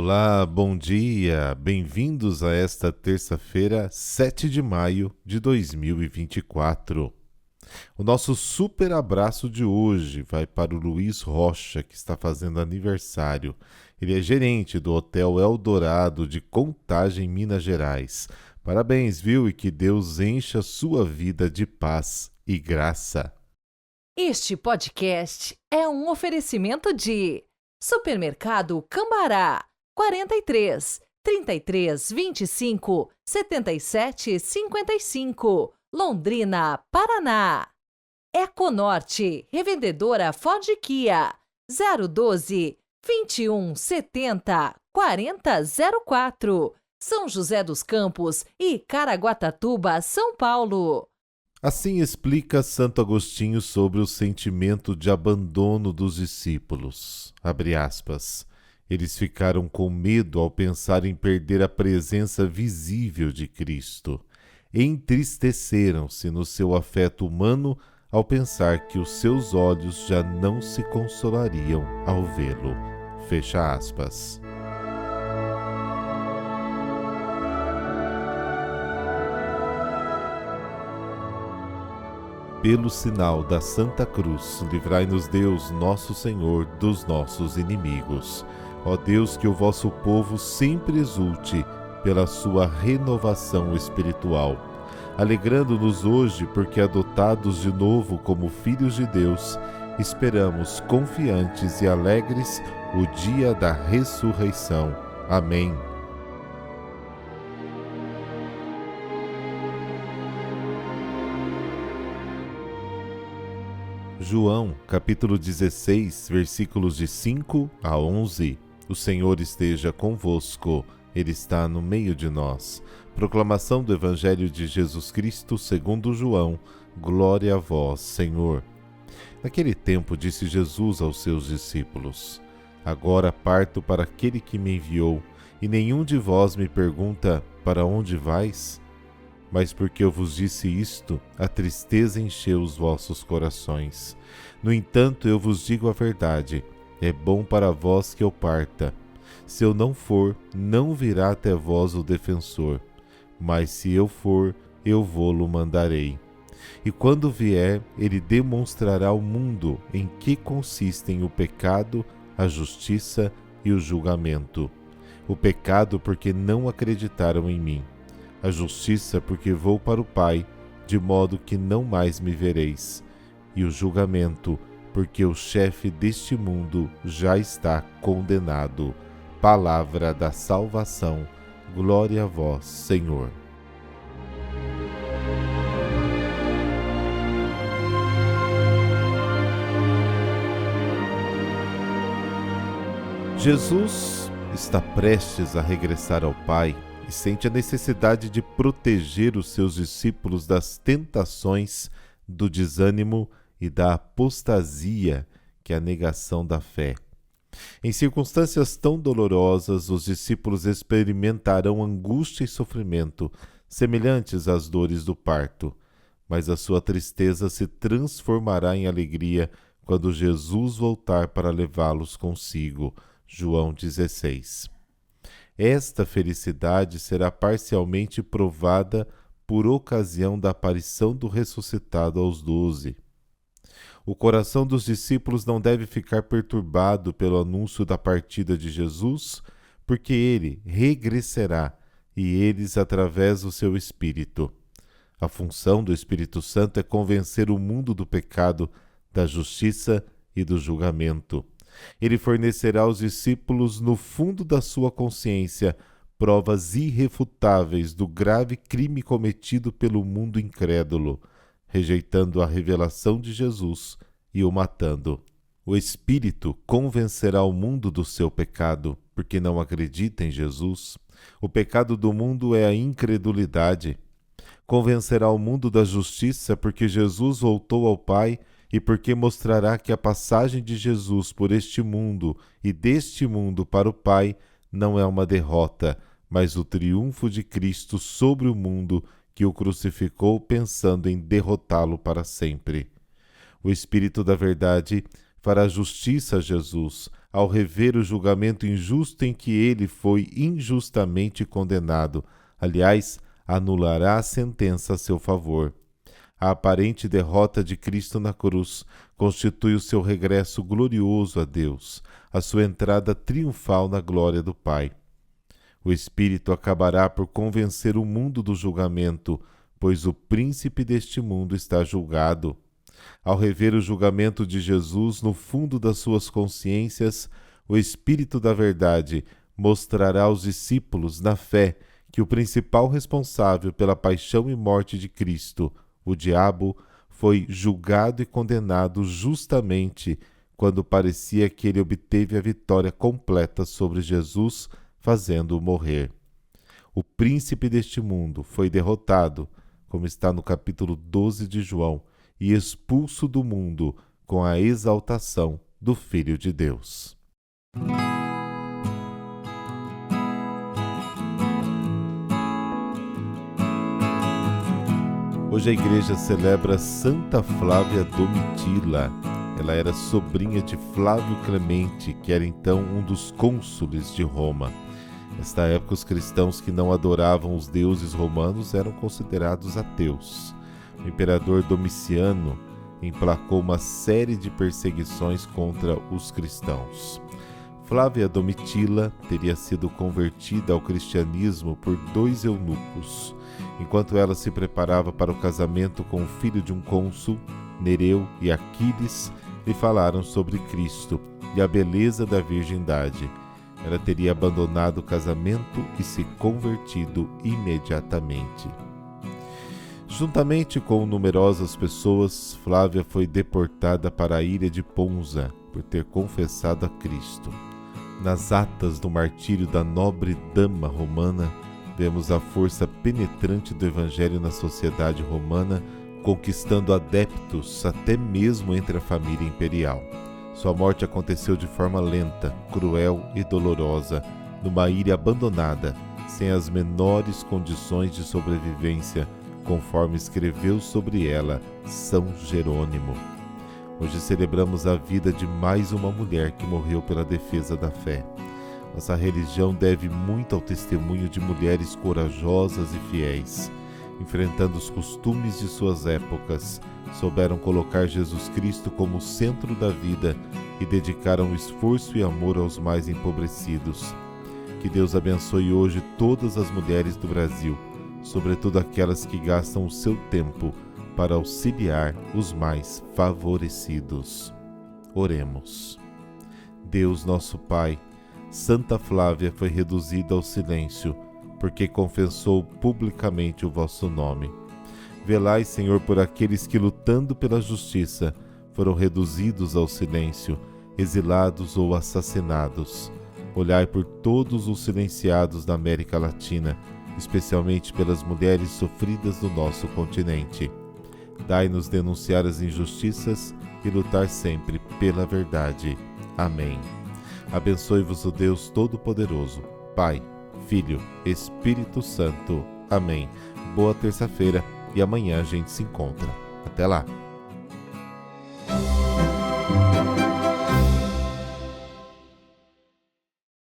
Olá, bom dia! Bem-vindos a esta terça-feira, 7 de maio de 2024. O nosso super abraço de hoje vai para o Luiz Rocha, que está fazendo aniversário. Ele é gerente do Hotel Eldorado de Contagem, Minas Gerais. Parabéns, viu? E que Deus encha sua vida de paz e graça. Este podcast é um oferecimento de Supermercado Cambará 43 33 25 77 55, Londrina, Paraná. Econorte, revendedora Ford Kia 012 21 70 4004, São José dos Campos e Caraguatatuba, São Paulo. Assim explica Santo Agostinho sobre o sentimento de abandono dos discípulos. Abre aspas. Eles ficaram com medo ao pensar em perder a presença visível de Cristo. Entristeceram-se no seu afeto humano ao pensar que os seus olhos já não se consolariam ao vê-lo. Fecha aspas. Pelo sinal da Santa Cruz, livrai-nos Deus, nosso Senhor, dos nossos inimigos. Ó Deus, que o vosso povo sempre exulte pela sua renovação espiritual, alegrando-nos hoje porque, adotados de novo como filhos de Deus, esperamos confiantes e alegres o dia da ressurreição. Amém. João, capítulo 16, versículos de 5 a 11. O Senhor esteja convosco, Ele está no meio de nós. Proclamação do Evangelho de Jesus Cristo segundo João. Glória a vós, Senhor. Naquele tempo disse Jesus aos seus discípulos: Agora parto para aquele que me enviou, e nenhum de vós me pergunta: para onde vais? Mas porque eu vos disse isto, a tristeza encheu os vossos corações. No entanto, eu vos digo a verdade: é bom para vós que eu parta. Se eu não for, não virá até vós o defensor. Mas se eu for, eu vô-lo mandarei. E quando vier, ele demonstrará ao mundo em que consistem o pecado, a justiça e o julgamento. O pecado porque não acreditaram em mim. A justiça porque vou para o Pai, de modo que não mais me vereis. E o julgamento porque o chefe deste mundo já está condenado. Palavra da salvação. Glória a vós, Senhor. Jesus está prestes a regressar ao Pai e sente a necessidade de proteger os seus discípulos das tentações, do desânimo e da apostasia, que é a negação da fé. Em circunstâncias tão dolorosas, os discípulos experimentarão angústia e sofrimento, semelhantes às dores do parto, mas a sua tristeza se transformará em alegria quando Jesus voltar para levá-los consigo. João 16. Esta felicidade será parcialmente provada por ocasião da aparição do ressuscitado aos 12. O coração dos discípulos não deve ficar perturbado pelo anúncio da partida de Jesus, porque ele regressará e eles através do seu Espírito. A função do Espírito Santo é convencer o mundo do pecado, da justiça e do julgamento. Ele fornecerá aos discípulos, no fundo da sua consciência, provas irrefutáveis do grave crime cometido pelo mundo incrédulo, rejeitando a revelação de Jesus e o matando. O Espírito convencerá o mundo do seu pecado, porque não acredita em Jesus. O pecado do mundo é a incredulidade. Convencerá o mundo da justiça, porque Jesus voltou ao Pai e porque mostrará que a passagem de Jesus por este mundo e deste mundo para o Pai não é uma derrota, mas o triunfo de Cristo sobre o mundo que o crucificou pensando em derrotá-lo para sempre. O Espírito da Verdade fará justiça a Jesus ao rever o julgamento injusto em que ele foi injustamente condenado. Aliás, anulará a sentença a seu favor. A aparente derrota de Cristo na cruz constitui o seu regresso glorioso a Deus, a sua entrada triunfal na glória do Pai. O Espírito acabará por convencer o mundo do julgamento, pois o príncipe deste mundo está julgado. Ao rever o julgamento de Jesus no fundo das suas consciências, o Espírito da Verdade mostrará aos discípulos, na fé, que o principal responsável pela paixão e morte de Cristo, o diabo, foi julgado e condenado justamente quando parecia que ele obteve a vitória completa sobre Jesus, fazendo-o morrer. O príncipe deste mundo foi derrotado, como está no capítulo 12 de João, e expulso do mundo com a exaltação do Filho de Deus. Hoje a igreja celebra Santa Flávia Domitila. Ela era sobrinha de Flávio Clemente, que era então um dos cônsules de Roma. Nesta época, os cristãos que não adoravam os deuses romanos eram considerados ateus. O imperador Domiciano emplacou uma série de perseguições contra os cristãos. Flávia Domitila teria sido convertida ao cristianismo por 2 eunucos. Enquanto ela se preparava para o casamento com o filho de um cônsul, Nereu e Aquiles lhe falaram sobre Cristo e a beleza da virgindade. Ela teria abandonado o casamento e se convertido imediatamente. Juntamente com numerosas pessoas, Flávia foi deportada para a ilha de Ponza por ter confessado a Cristo. Nas atas do martírio da nobre dama romana, vemos a força penetrante do Evangelho na sociedade romana, conquistando adeptos até mesmo entre a família imperial. Sua morte aconteceu de forma lenta, cruel e dolorosa, numa ilha abandonada, sem as menores condições de sobrevivência, conforme escreveu sobre ela São Jerônimo. Hoje celebramos a vida de mais uma mulher que morreu pela defesa da fé. Nossa religião deve muito ao testemunho de mulheres corajosas e fiéis. Enfrentando os costumes de suas épocas, souberam colocar Jesus Cristo como centro da vida e dedicaram esforço e amor aos mais empobrecidos. Que Deus abençoe hoje todas as mulheres do Brasil, sobretudo aquelas que gastam o seu tempo para auxiliar os mais favorecidos. Oremos. Deus nosso Pai, Santa Flávia foi reduzida ao silêncio, porque confessou publicamente o vosso nome. Velai, Senhor, por aqueles que, lutando pela justiça, foram reduzidos ao silêncio, exilados ou assassinados. Olhai por todos os silenciados da América Latina, especialmente pelas mulheres sofridas do nosso continente. Dai-nos denunciar as injustiças e lutar sempre pela verdade. Amém. Abençoe-vos o Deus Todo-Poderoso, Pai, Filho, Espírito Santo. Amém. Boa terça-feira e amanhã a gente se encontra. Até lá!